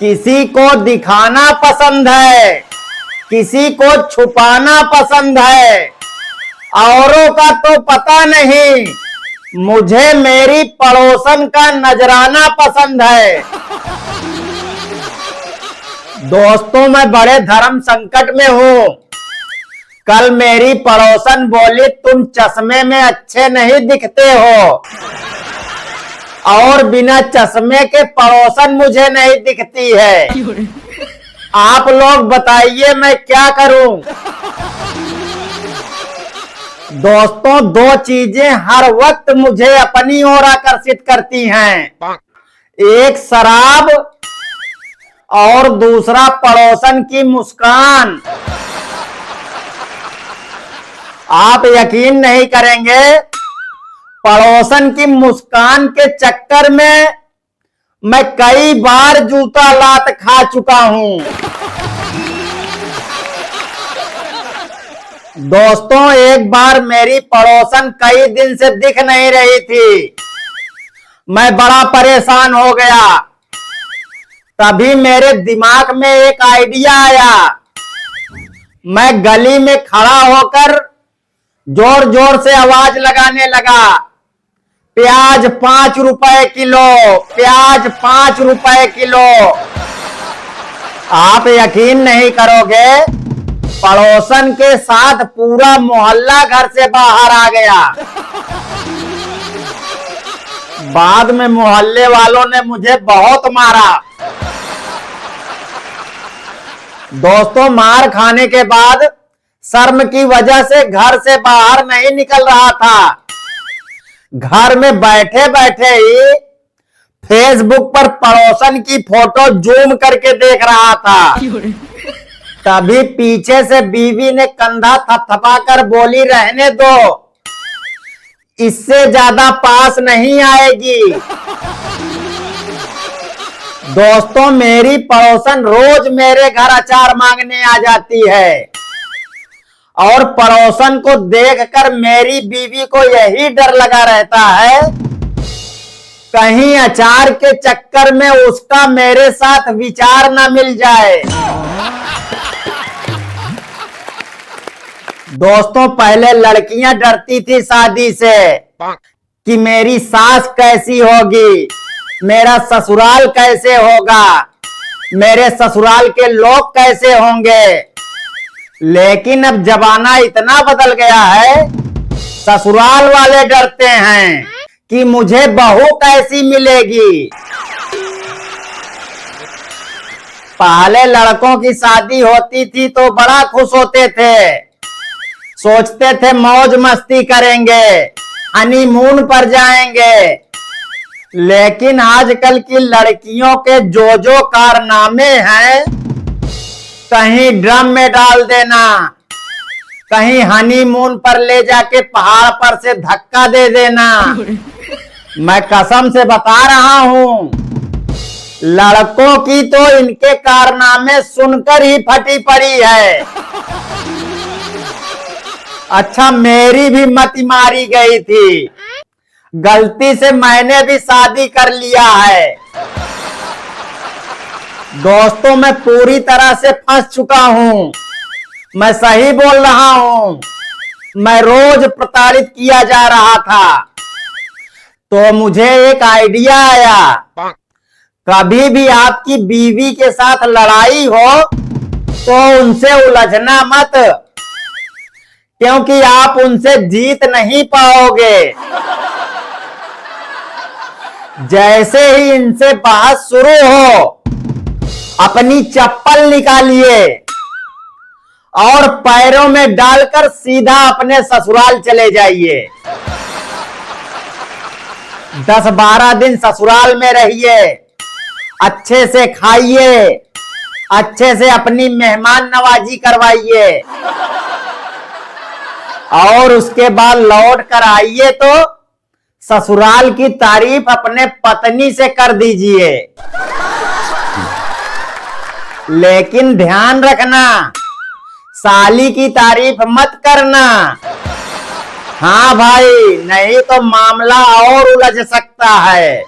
किसी को दिखाना पसंद है, किसी को छुपाना पसंद है, औरों का तो पता नहीं, मुझे मेरी पड़ोसन का नजराना पसंद है। दोस्तों, मैं बड़े धर्म संकट में हूं। कल मेरी पड़ोसन बोली, तुम चश्मे में अच्छे नहीं दिखते हो, और बिना चश्मे के पड़ोसन मुझे नहीं दिखती है। आप लोग बताइए मैं क्या करूं। दोस्तों, दो चीजें हर वक्त मुझे अपनी ओर आकर्षित करती हैं, एक शराब और दूसरा पड़ोसन की मुस्कान। आप यकीन नहीं करेंगे, पड़ोसन की मुस्कान के चक्कर में मैं कई बार जूता लात खा चुका हूं। दोस्तों, एक बार मेरी पड़ोसन कई दिन से दिख नहीं रही थी। मैं बड़ा परेशान हो गया। तभी मेरे दिमाग में एक आइडिया आया। मैं गली में खड़ा होकर जोर जोर से आवाज लगाने लगा, प्याज 5 रुपए किलो, प्याज 5 रुपए किलो। आप यकीन नहीं करोगे, पड़ोसन के साथ पूरा मोहल्ला घर से बाहर आ गया। बाद में मोहल्ले वालों ने मुझे बहुत मारा। दोस्तों, मार खाने के बाद शर्म की वजह से घर से बाहर नहीं निकल रहा था। घर में बैठे बैठे ही फेसबुक पर पड़ोसन की फोटो जूम करके देख रहा था। तभी पीछे से बीवी ने कंधा थपथपाकर बोली, रहने दो, इससे ज्यादा पास नहीं आएगी। दोस्तों, मेरी पड़ोसन रोज मेरे घर अचार मांगने आ जाती है, और पड़ोसन को देखकर मेरी बीवी को यही डर लगा रहता है, कहीं अचार के चक्कर में उसका मेरे साथ विचार ना मिल जाए। दोस्तों, पहले लड़कियां डरती थी शादी से कि मेरी सास कैसी होगी, मेरा ससुराल कैसे होगा, मेरे ससुराल के लोग कैसे होंगे। लेकिन अब जमाना इतना बदल गया है, ससुराल वाले डरते हैं कि मुझे बहू कैसी मिलेगी। पहले लड़कों की शादी होती थी तो बड़ा खुश होते थे, सोचते थे मौज मस्ती करेंगे, हनीमून पर जाएंगे। लेकिन आजकल की लड़कियों के जो जो कारनामे हैं, कहीं ड्रम में डाल देना, कहीं हनीमून पर ले जाके पहाड़ पर से धक्का दे देना। मैं कसम से बता रहा हूं, लड़कों की तो इनके कारनामे सुनकर ही फटी पड़ी है। अच्छा, मेरी भी मति मारी गई थी, गलती से मैंने भी शादी कर लिया है। दोस्तों, मैं पूरी तरह से फंस चुका हूं। मैं सही बोल रहा हूं, मैं रोज प्रताड़ित किया जा रहा था। तो मुझे एक आइडिया आया, कभी भी आपकी बीवी के साथ लड़ाई हो तो उनसे उलझना मत, क्योंकि आप उनसे जीत नहीं पाओगे। जैसे ही इनसे बहस शुरू हो, अपनी चप्पल निकालिए और पैरों में डालकर सीधा अपने ससुराल चले जाइए। 10-12 दिन ससुराल में रहिए, अच्छे से खाइए, अच्छे से अपनी मेहमान नवाजी करवाइए, और उसके बाद लौट कर आइए तो ससुराल की तारीफ अपने पत्नी से कर दीजिए। लेकिन ध्यान रखना, साली की तारीफ मत करना। हाँ भाई, नहीं तो मामला और उलझ सकता है।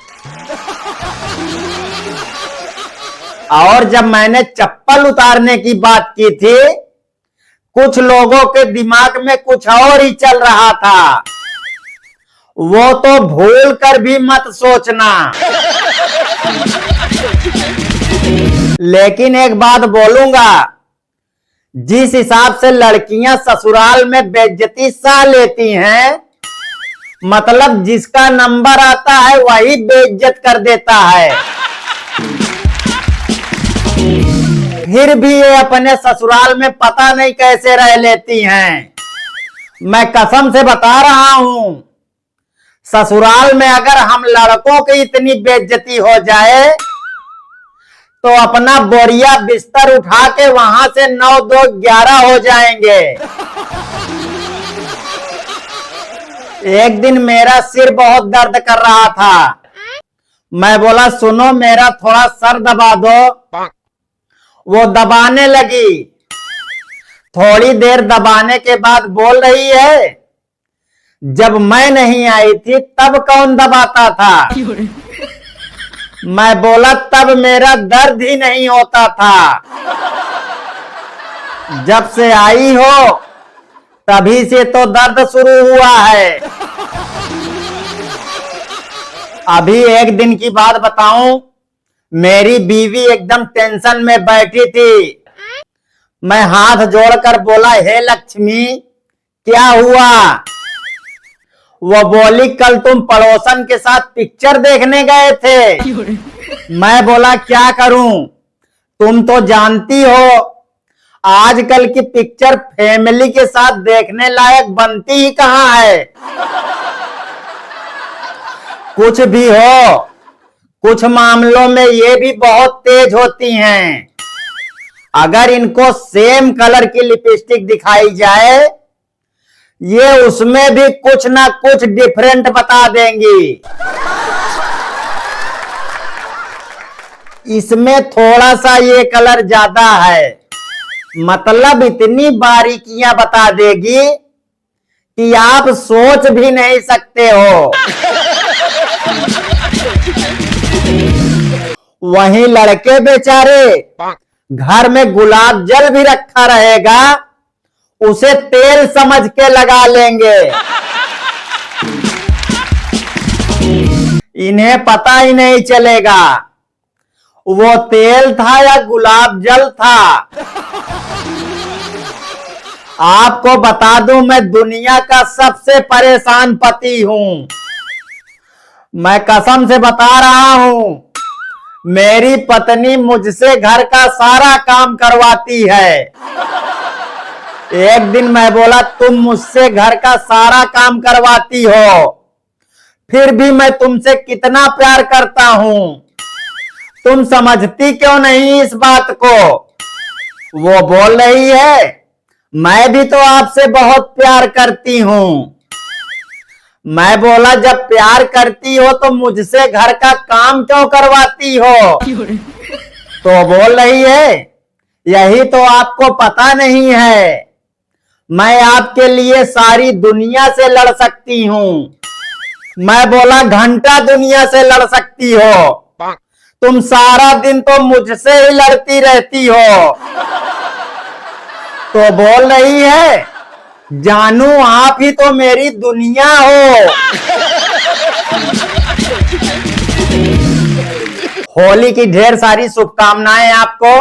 और जब मैंने चप्पल उतारने की बात की थी, कुछ लोगों के दिमाग में कुछ और ही चल रहा था। वो तो भूल कर भी मत सोचना। लेकिन एक बात बोलूंगा, जिस हिसाब से लड़कियां ससुराल में बेइज्जती सह लेती हैं, मतलब जिसका नंबर आता है वही बेइज्जत कर देता है, फिर भी ये अपने ससुराल में पता नहीं कैसे रह लेती हैं। मैं कसम से बता रहा हूं, ससुराल में अगर हम लड़कों की इतनी बेइज्जती हो जाए तो अपना बोरिया बिस्तर उठा के वहां से 9 2 11 हो जाएंगे। एक दिन मेरा सिर बहुत दर्द कर रहा था। मैं बोला सुनो मेरा थोड़ा सर दबा दो। वो दबाने लगी। थोड़ी देर दबाने के बाद बोल रही है, जब मैं नहीं आई थी तब कौन दबाता था? मैं बोला तब मेरा दर्द ही नहीं होता था। जब से आई हो तभी से तो दर्द शुरू हुआ है। अभी एक दिन की बात बताऊं, मेरी बीवी एकदम टेंशन में बैठी थी। मैं हाथ जोड़कर बोला, हे लक्ष्मी क्या हुआ? वो बोली, कल तुम पड़ोसन के साथ पिक्चर देखने गए थे। मैं बोला क्या करूं, तुम तो जानती हो आजकल की पिक्चर फैमिली के साथ देखने लायक बनती ही कहां है। कुछ भी हो, कुछ मामलों में ये भी बहुत तेज होती हैं। अगर इनको सेम कलर की लिपस्टिक दिखाई जाए, ये उसमें भी कुछ ना कुछ डिफरेंट बता देंगी। इसमें थोड़ा सा ये कलर ज्यादा है, मतलब इतनी बारीकियां बता देगी कि आप सोच भी नहीं सकते हो। वहीं लड़के बेचारे, घर में गुलाब जल भी रखा रहेगा, उसे तेल समझ के लगा लेंगे। इन्हें पता ही नहीं चलेगा वो तेल था या गुलाब जल था। आपको बता दूं, मैं दुनिया का सबसे परेशान पति हूं। मैं कसम से बता रहा हूं, मेरी पत्नी मुझसे घर का सारा काम करवाती है। एक दिन मैं बोला, तुम मुझसे घर का सारा काम करवाती हो, फिर भी मैं तुमसे कितना प्यार करता हूं, तुम समझती क्यों नहीं इस बात को? वो बोल रही है, मैं भी तो आपसे बहुत प्यार करती हूं। मैं बोला, जब प्यार करती हो तो मुझसे घर का काम क्यों करवाती हो? तो बोल रही है, यही तो आपको पता नहीं है, मैं आपके लिए सारी दुनिया से लड़ सकती हूं। मैं बोला, घंटा दुनिया से लड़ सकती हो, तुम सारा दिन तो मुझसे ही लड़ती रहती हो। तो बोल रही है, जानू आप ही तो मेरी दुनिया हो। होली की ढेर सारी शुभकामनाएं आपको।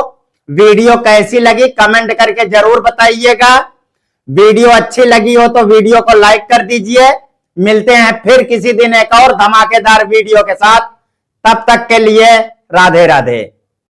वीडियो कैसी लगी कमेंट करके जरूर बताइएगा। वीडियो अच्छी लगी हो तो वीडियो को लाइक कर दीजिए। मिलते हैं फिर किसी दिन एक और धमाकेदार वीडियो के साथ। तब तक के लिए राधे राधे।